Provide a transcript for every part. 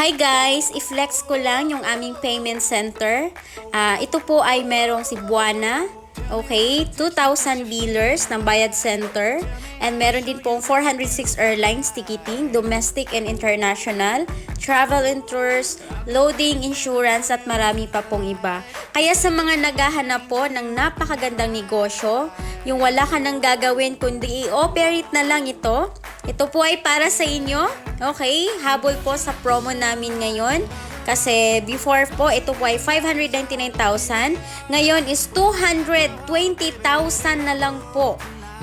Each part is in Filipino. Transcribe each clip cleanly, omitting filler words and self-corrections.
Hi guys! I-flex ko lang yung aming payment center. Ito po ay merong Cebuana. Okay, 2,000 dealers ng Bayad Center. And meron din pong 406 airlines ticketing, domestic and international, travel and tours, loading, insurance at marami pa pong iba. Kaya sa mga naghahanap po ng napakagandang negosyo, yung wala ka nang gagawin kundi i-operate na lang ito, ito po ay para sa inyo. Okay, habol po sa promo namin ngayon. Kasi before po, ito po ay 599,000. Ngayon is 220,000 na lang po.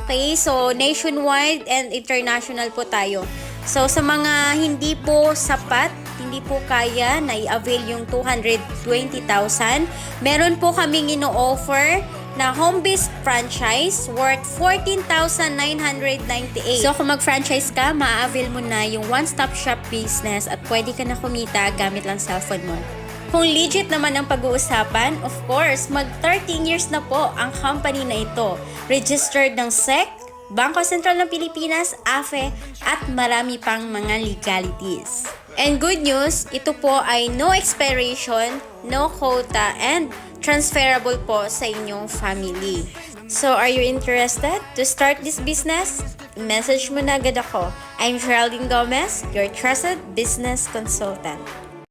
Okay, so nationwide and international po tayo. So sa mga hindi po sapat, hindi po kaya na i-avail yung 220,000, meron po kaming ino-offer na home-based franchise worth 14,998. So kung mag-franchise ka, ma-avail mo na yung one-stop shop business at pwede ka na kumita gamit lang cellphone mo. Kung legit naman ang pag-uusapan, of course, mag-13 years na po ang company na ito. Registered ng SEC, Bangko Sentral ng Pilipinas, AFE, at marami pang mga legalities. And good news, ito po ay no expiration, no quota, and transferable po sa inyong family. So, are you interested to start this business? Message mo na agad ako. I'm Geraldine Gomez, your trusted business consultant.